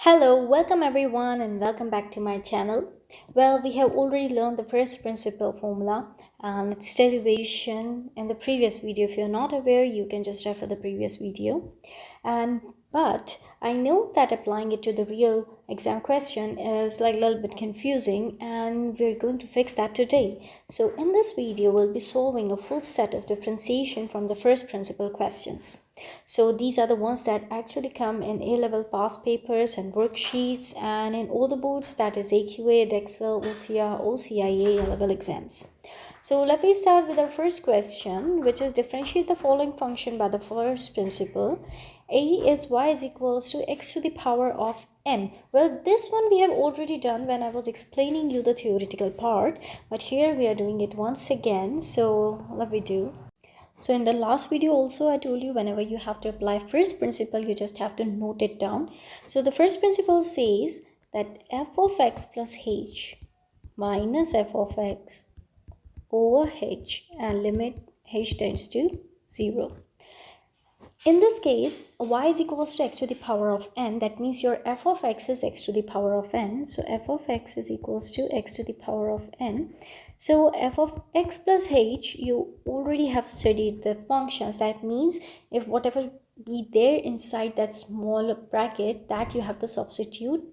Hello, welcome everyone and welcome back to my channel. Well, we have already learned the first principle formula and its derivation in the previous video. If you're not aware, you can just refer the previous video. But I know that applying it to the real exam question is like a little bit confusing, and we're going to fix that today. So in this video, we'll be solving a full set of differentiation from the first principle questions. So these are the ones that actually come in A-level past papers and worksheets and in all the boards, that is AQA, Edexcel, OCR, OCIE A-level exams. So let me start with our first question, which is differentiate the following function by the first principle. A is y is equals to x to the power of n. Well, this one we have already done when I was explaining you the theoretical part, but here we are doing it once again. So let me do. So in the last video also I told you whenever you have to apply first principle, you just have to note it down. So the first principle says that f of x plus h minus f of x over h and limit h tends to 0. In this case, y is equals to x to the power of n. That means your f of x is x to the power of n. So f of x is equals to x to the power of n. So f of x plus h, you already have studied the functions. That means if whatever be there inside that small bracket, that you have to substitute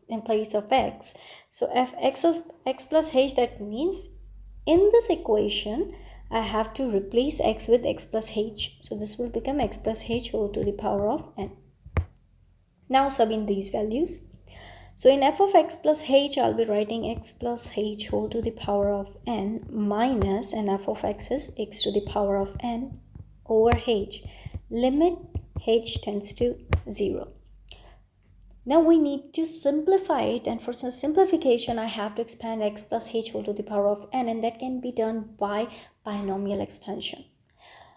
in place of x. So f x of x plus h, that means in this equation, I have to replace x with x plus h. So this will become x plus h whole to the power of n. Now sub in these values. So in f of x plus h, I'll be writing x plus h whole to the power of n minus, and f of x is x to the power of n over h. Limit h tends to 0. Now we need to simplify it, and for some simplification I have to expand x plus h whole to the power of n, and that can be done by binomial expansion.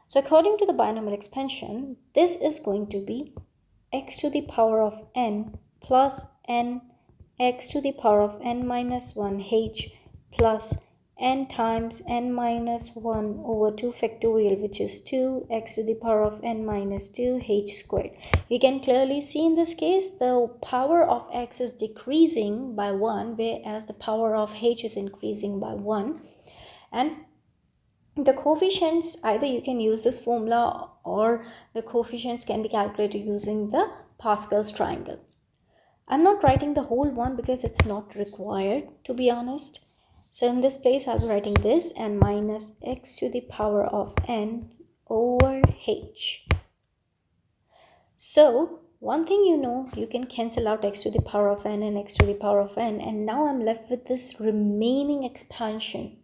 So according to the binomial expansion, this is going to be x to the power of n plus n x to the power of n minus 1 h plus n times n minus 1 over 2 factorial, which is 2 x to the power of n minus 2 h squared. You can clearly see in this case the power of x is decreasing by 1, whereas the power of h is increasing by 1. And the coefficients, either you can use this formula or the coefficients can be calculated using the Pascal's triangle. I'm not writing the whole one because it's not required, to be honest. So in this place, I'll be writing this and minus x to the power of n over h. So one thing you know, you can cancel out x to the power of n and x to the power of n, and now I'm left with this remaining expansion.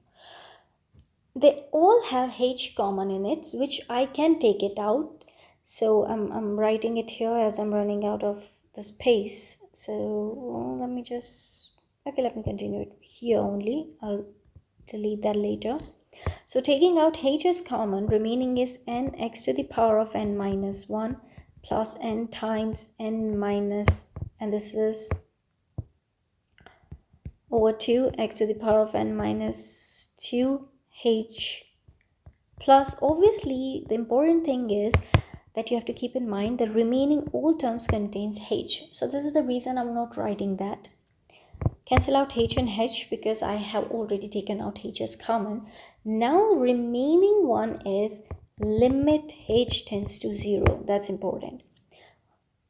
They all have h common in it, which I can take it out. So I'm writing it here as I'm running out of the space. So let me continue it here only. I'll delete that later. So taking out h is common, remaining is n x to the power of n minus 1 plus n times n minus, and this is over 2 x to the power of n minus 2 h plus, obviously the important thing is that you have to keep in mind the remaining all terms contains h. So this is the reason I'm not writing that. Cancel out h and h because I have already taken out h as common. Now remaining one is limit h tends to 0. That's important.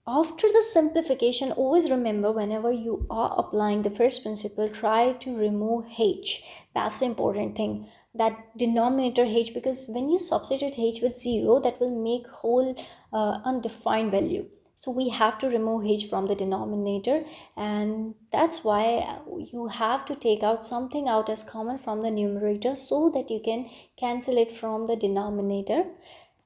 After the simplification, always remember whenever you are applying the first principle, try to remove h. That's the important thing, that denominator h, because when you substitute h with 0, that will make whole undefined value. So we have to remove h from the denominator, and that's why you have to take out something out as common from the numerator so that you can cancel it from the denominator.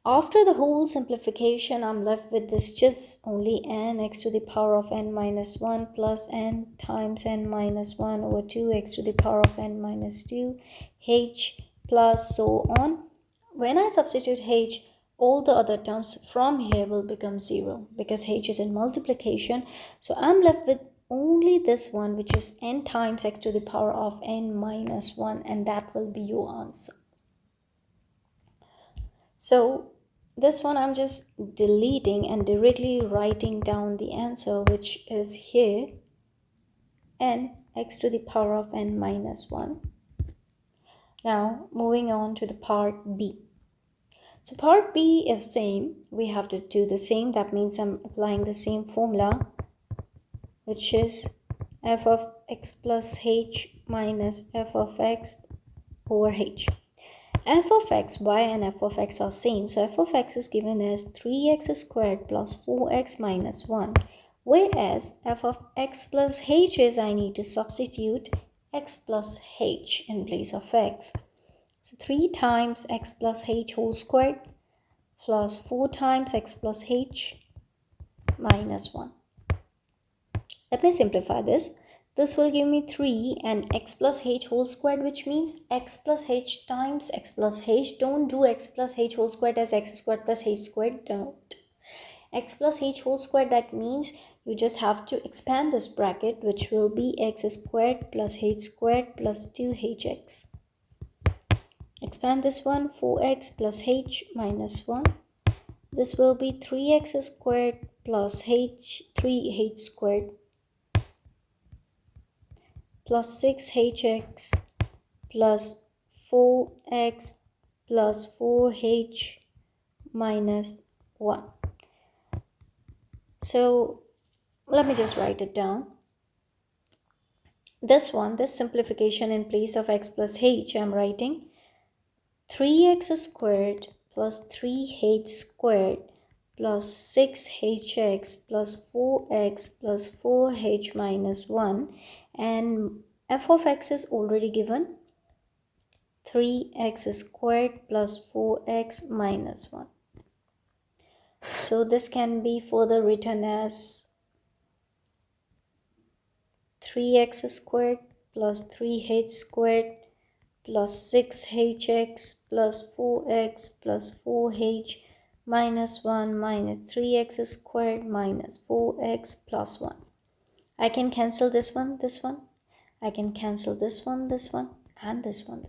After the whole simplification, I'm left with this just only n x to the power of n minus 1 plus n times n minus 1 over 2 x to the power of n minus 2 h plus so on. When I substitute h, all the other terms from here will become 0 because h is in multiplication. So I'm left with only this one, which is n times x to the power of n minus 1, and that will be your answer. So this one I'm just deleting and directly writing down the answer, which is here, n x to the power of n minus 1. Now moving on to the part B. So part B is same. We have to do the same. That means I'm applying the same formula, which is f of x plus h minus f of x over h. F of x, y and f of x are same. So f of x is given as 3x squared plus 4x minus 1. Whereas f of x plus h is, I need to substitute x plus h in place of x. So 3 times x plus h whole squared plus 4 times x plus h minus 1. Let me simplify this. This will give me 3 and x plus h whole squared, which means x plus h times x plus h. Don't do x plus h whole squared as x squared plus h squared. Don't. X plus h whole squared, that means you just have to expand this bracket, which will be x squared plus h squared plus 2hx. Expand this one, 4x plus h minus 1. This will be 3x squared plus 3h squared plus 6hx plus 4x plus 4h minus 1. So let me just write it down. This simplification in place of x plus h, I'm writing 3x squared plus 3h squared plus 6hx plus 4x plus 4h minus 1, and f of x is already given 3x squared plus 4x minus 1. So this can be further written as 3x squared plus 3h squared plus 6hx plus 4x plus 4h minus 1 minus 3x squared minus 4x plus 1. I can cancel this one. I can cancel this one, and this one.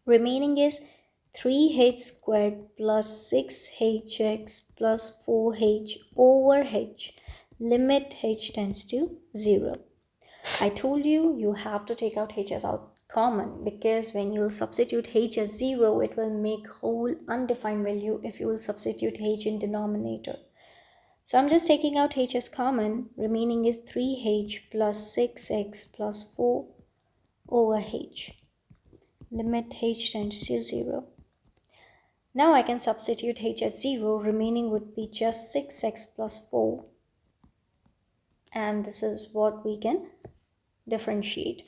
Remaining is 3h squared plus 6hx plus 4h over h. Limit h tends to 0. I told you, you have to take out h's out common, because when you will substitute h as 0, it will make whole undefined value if you will substitute h in denominator. So I'm just taking out h as common. Remaining is 3h plus 6x plus 4 over h. Limit h tends to 0. Now I can substitute h as 0. Remaining would be just 6x plus 4. And this is what we can differentiate.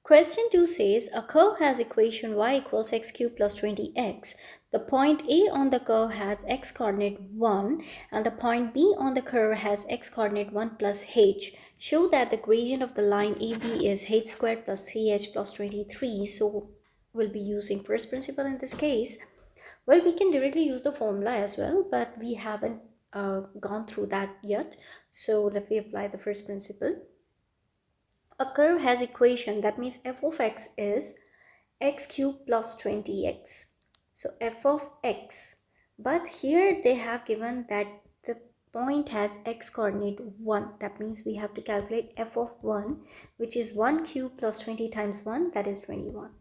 Question 2 says a curve has equation y equals x cubed plus 20x. The point A on the curve has x coordinate 1 and the point B on the curve has x coordinate 1 plus h. Show that the gradient of the line AB is h squared plus 3h plus 23. So we'll be using first principle in this case. Well, we can directly use the formula as well, but we haven't gone through that yet. So let me apply the first principle. A curve has equation, that means f of x is x cubed plus 20x. So f of x. But here they have given that the point has x coordinate 1. That means we have to calculate f of 1, which is 1 cubed plus 20 times 1, that is 21.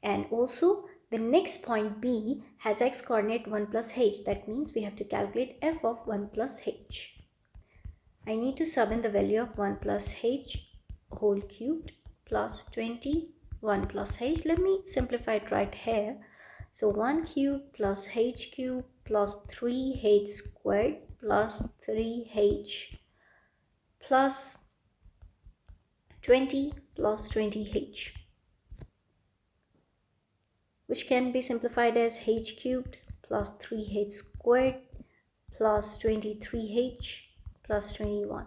And also the next point B has x coordinate 1 plus h. That means we have to calculate f of 1 plus h. I need to sub in the value of 1 plus h whole cubed plus 21 plus h. Let me simplify it right here. So 1 cubed plus h cubed plus 3h squared plus 3h plus 20 plus 20h, which can be simplified as h cubed plus 3h squared plus 23h plus 21.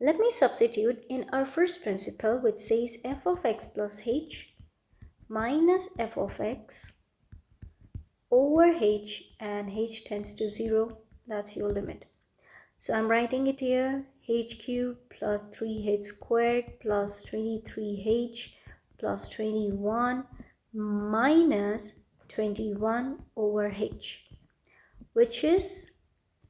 Let me substitute in our first principle, which says f of x plus h minus f of x over h, and h tends to 0. That's your limit. So I'm writing it here, h cubed plus 3h squared plus 23h plus 21 minus 21 over h, which is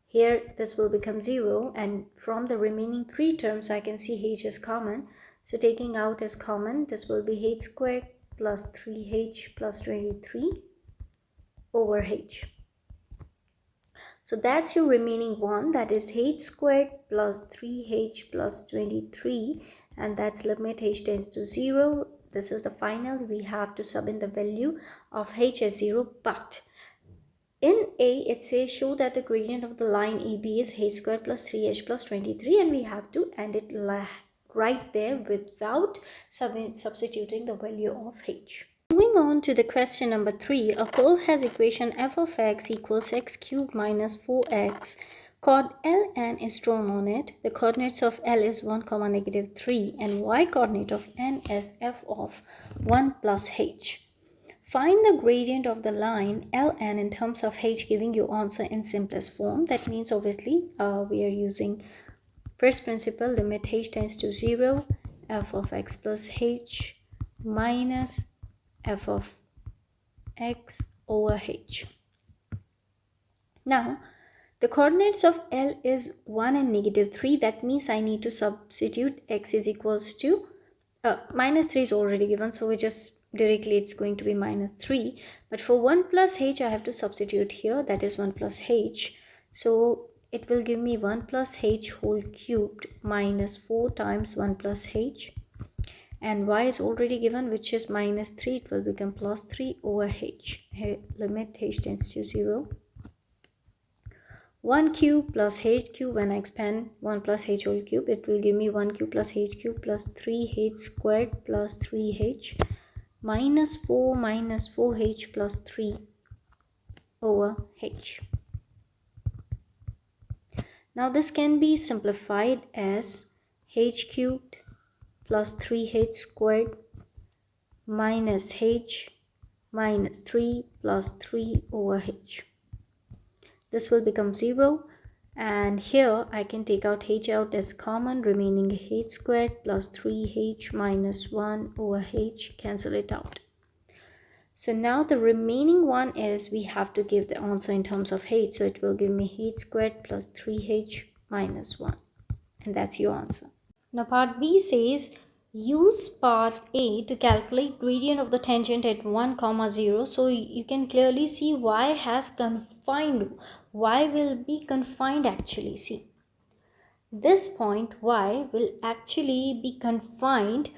here this will become 0, and from the remaining 3 terms I can see h is common. So taking out as common, this will be h squared plus 3h plus 23 over h. So that's your remaining one, that is h squared plus 3h plus 23, and that's limit h tends to 0. This is the final. We have to sub in the value of h as 0, but in A it says show that the gradient of the line AB is h squared plus 3h plus 23, and we have to end it right there without substituting the value of h. Moving on to the question number 3, a curve has equation f of x equals x cubed minus 4x. Chord Ln is drawn on it. The coordinates of L is 1, negative 3, and y coordinate of n is f of 1 plus h. Find the gradient of the line Ln in terms of h, giving you answer in simplest form. That means obviously we are using first principle, limit h tends to 0, f of x plus h minus f of x over h. Now, the coordinates of L is 1 and negative 3. That means I need to substitute x is equals to, minus 3 is already given, so we just directly it's going to be minus 3. But for 1 plus h, I have to substitute here, that is 1 plus h. So it will give me 1 plus h whole cubed minus 4 times 1 plus h. And y is already given, which is minus 3. It will become plus 3 over h. Here, limit h tends to 0. 1 cube plus h cube, when I expand 1 plus h whole cube, it will give me 1 cube plus h cube plus 3h squared plus 3h minus 4h plus 3 over h. Now this can be simplified as h cubed plus 3h squared minus h minus 3 plus 3 over h. This will become 0, and here I can take out h out as common, remaining h squared plus 3h minus 1 over h, cancel it out. So now the remaining one is we have to give the answer in terms of h, so it will give me h squared plus 3h minus 1, and that's your answer. Now part B says use part A to calculate gradient of the tangent at 1, 0. So you can clearly see y has confined. Y will be confined actually. See, this point y will actually be confined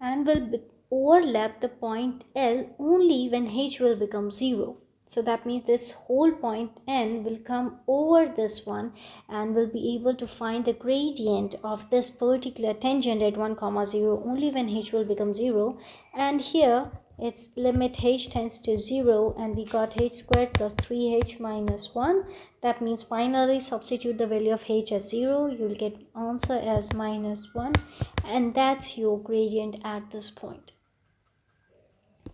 and will overlap the point L only when h will become 0. So that means this whole point n will come over this one and will be able to find the gradient of this particular tangent at 1, 0 only when h will become 0. And here its limit h tends to 0, and we got h squared plus 3h minus 1. That means finally substitute the value of h as 0. You will get answer as minus 1, and that's your gradient at this point.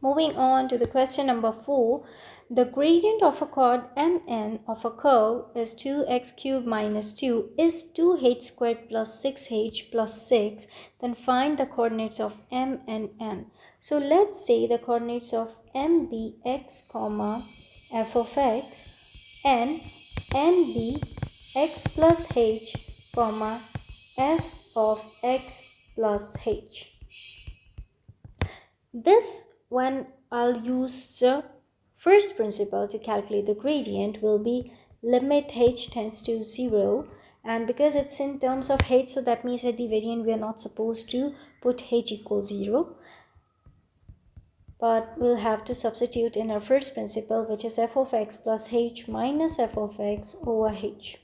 Moving on to the question number 4, the gradient of a chord Mn of a curve is 2x cubed minus 2 is 2h squared plus 6h plus 6. Then find the coordinates of M and N. So let's say the coordinates of M be x comma f of x and N be x plus h comma f of x plus h. This, when I'll use the first principle to calculate the gradient, will be limit h tends to 0, and because it's in terms of h, so that means at the variant we are not supposed to put h equals 0, but we'll have to substitute in our first principle, which is f of x plus h minus f of x over h.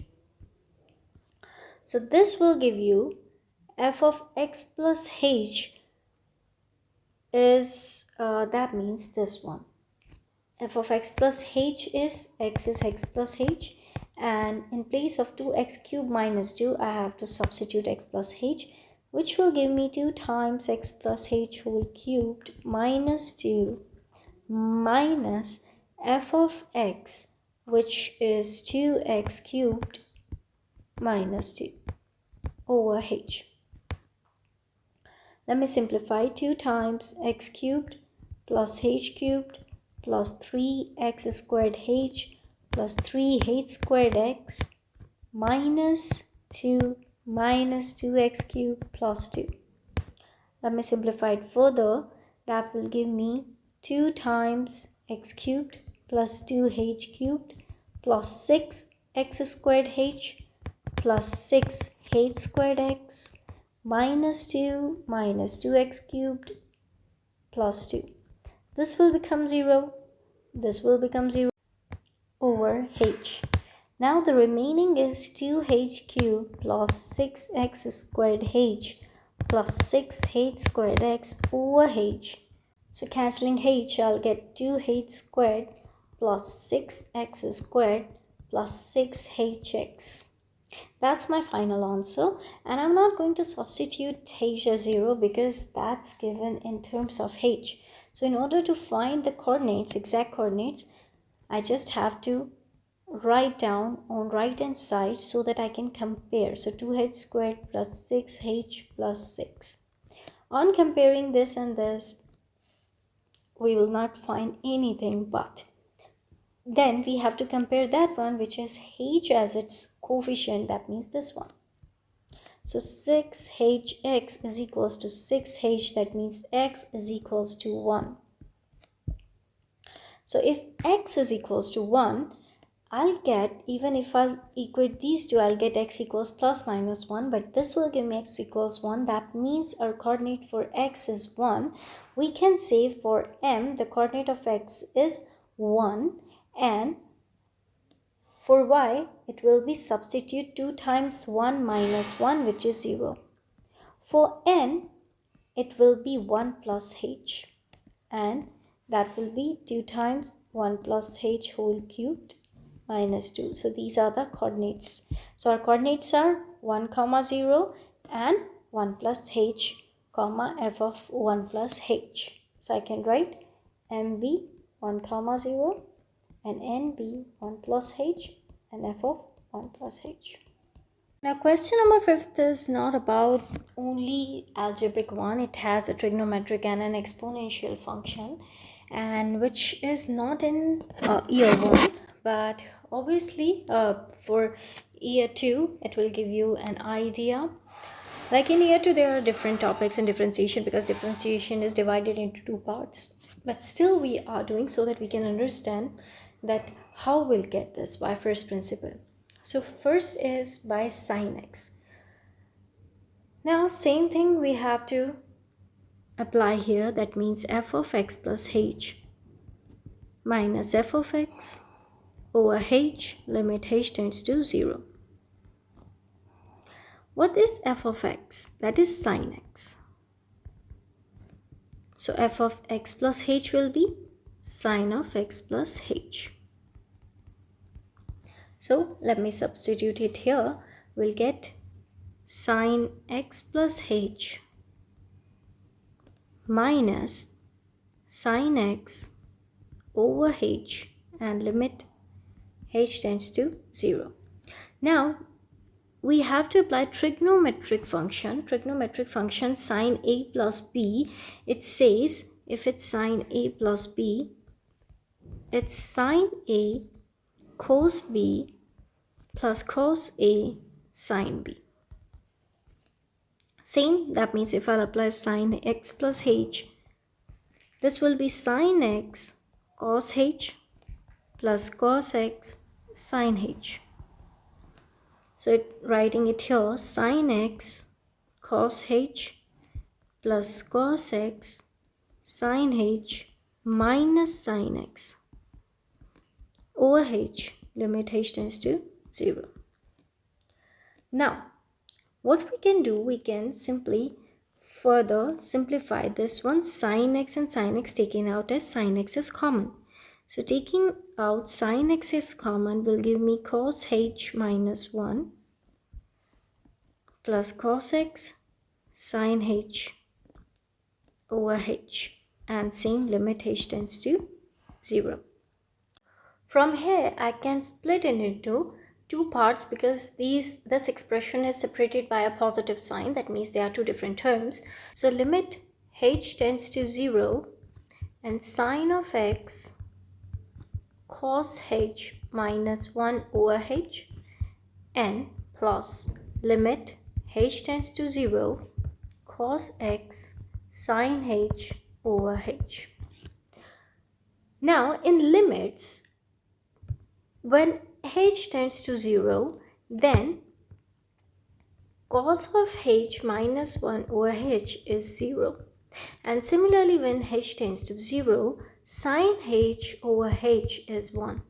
So this will give you f of x plus h is that means this one, f of x plus h is x plus h, and in place of 2x cubed minus 2 I have to substitute x plus h, which will give me 2 times x plus h whole cubed minus 2 minus f of x, which is 2x cubed minus 2 over h. Let me simplify. 2 times x cubed plus h cubed plus 3x squared h plus 3h squared x minus 2 minus 2x cubed plus 2. Let me simplify it further. That will give me 2 times x cubed plus 2h cubed plus 6x squared h plus 6h squared x minus 2 minus 2x cubed plus 2. This will become 0. This will become 0 over h. Now the remaining is 2h cubed plus 6x squared h plus 6h squared x over h. So cancelling h, I'll get 2h squared plus 6x squared plus 6hx. That's my final answer, and I'm not going to substitute h as 0 because that's given in terms of h. So in order to find the coordinates, exact coordinates, I just have to write down on right hand side so that I can compare. So 2h squared plus 6h plus 6. On comparing this and this, we will not find anything, but then we have to compare that one which is h as its coefficient, that means this one. So 6hx is equals to 6h, that means x is equals to 1. So if x is equals to 1, I'll get, even if I'll equate these two, I'll get x equals plus minus 1, but this will give me x equals 1. That means our coordinate for x is 1. We can say for m, the coordinate of x is 1, and for y, it will be substitute 2 times 1 minus 1, which is 0. For n, it will be 1 plus h, and that will be 2 times 1 plus h whole cubed minus 2. So these are the coordinates. So our coordinates are 1 comma 0 and 1 plus h comma f of 1 plus h. So I can write mb 1 comma 0 and nb 1 plus h and f of 1 plus h. Now question number 5 is not about only algebraic one. It has a trigonometric and an exponential function, and which is not in year 1, but obviously for year 2 it will give you an idea. Like in year 2 there are different topics in differentiation, because differentiation is divided into 2 parts, but still we are doing so that we can understand that how we'll get this by first principle. So first is by sin x. Now same thing we have to apply here. That means f of x plus h minus f of x over h, limit h tends to 0. What is f of x? That is sin x. So f of x plus h will be sin of x plus h. So let me substitute it here. We'll get sin x plus h minus sin x over h, and limit h tends to 0. Now we have to apply trigonometric function sin a plus b. It says if it's sin a plus b, it's sin a cos b plus cos a sin b. Same, that means if I'll apply sin x plus h, this will be sin x cos h plus cos x sin h. So writing it here, sin x cos h plus cos x sin h minus sin x over h, limit h tends to 0. Now what we can do, we can simply further simplify this one. Sin x and sin x taken out as sin x is common. So taking out sin x as common will give me cos h minus 1 plus cos x sin h over h, and same, limit h tends to 0. From here I can split it into 2 parts, because this expression is separated by a positive sign. That means there are 2 different terms. So limit h tends to 0 and sin of x cos h minus 1 over h n plus limit h tends to 0 cos x sin h over h. Now in limits, when h tends to 0, then cos of h minus 1 over h is 0. And similarly, when h tends to 0, sin h over h is 1.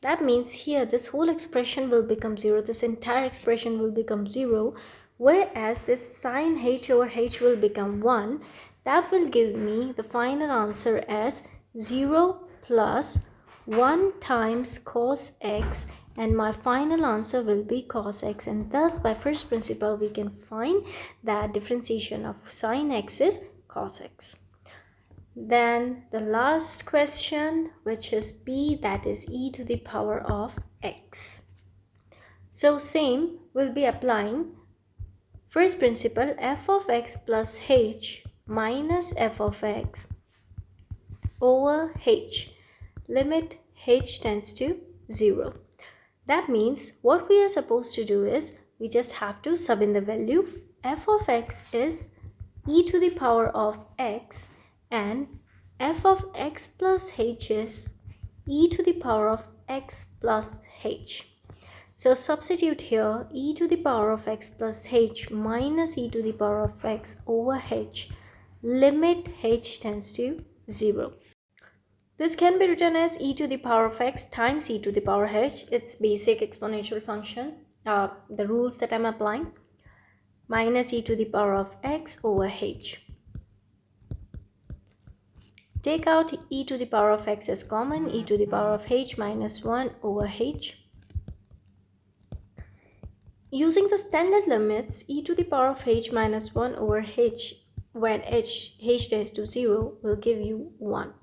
That means here this whole expression will become 0. This entire expression will become 0. Whereas this sin h over h will become 1. That will give me the final answer as 0 plus 1 times cos x, and my final answer will be cos x, and thus by first principle we can find that differentiation of sin x is cos x. Then the last question, which is b, that is e to the power of x. So same will be applying first principle, f of x plus h minus f of x over h, limit h tends to 0. That means what we are supposed to do is we just have to sub in the value. F of x is e to the power of x, and f of x plus h is e to the power of x plus h. So substitute here e to the power of x plus h minus e to the power of x over h, limit h tends to 0. This can be written as e to the power of x times e to the power h. It's basic exponential function, the rules that I'm applying, minus e to the power of x over h. Take out e to the power of x as common, e to the power of h minus 1 over h. Using the standard limits, e to the power of h minus 1 over h when h tends to 0 will give you 1.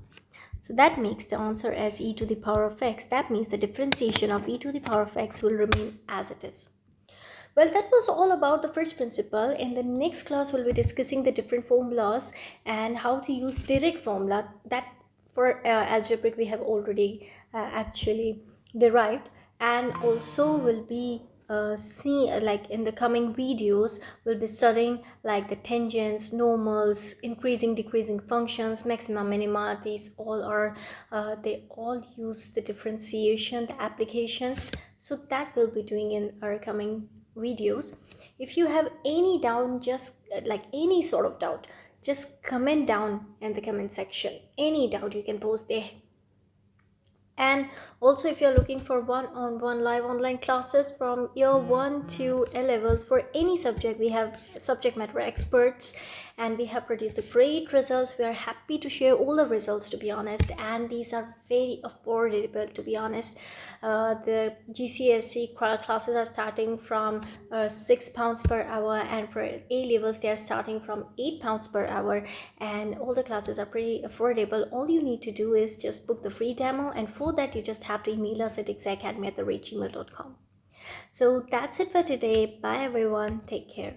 So that makes the answer as e to the power of x. That means the differentiation of e to the power of x will remain as it is. Well, that was all about the first principle. In the next class, we'll be discussing the different formulas and how to use direct formula that for algebraic we have already actually derived, and also will be like in the coming videos we'll be studying like the tangents, normals, increasing decreasing functions, maxima, minima. These all are they all use the differentiation, the applications. So that we'll be doing in our coming videos. If you have any doubt, just like any sort of doubt, just comment down in the comment section. Any doubt you can post there. And also, if you're looking for one-on-one live online classes from year 1 to A levels for any subject, we have subject matter experts and we have produced great results. We are happy to share all the results, to be honest, and these are very affordable, to be honest. The GCSE classes are starting from £6 per hour, and for A levels they are starting from £8 per hour, and all the classes are pretty affordable. All you need to do is just book the free demo, and for that you just have to email us at edexcelacademy@gmail.com. So that's it for today. Bye everyone, take care.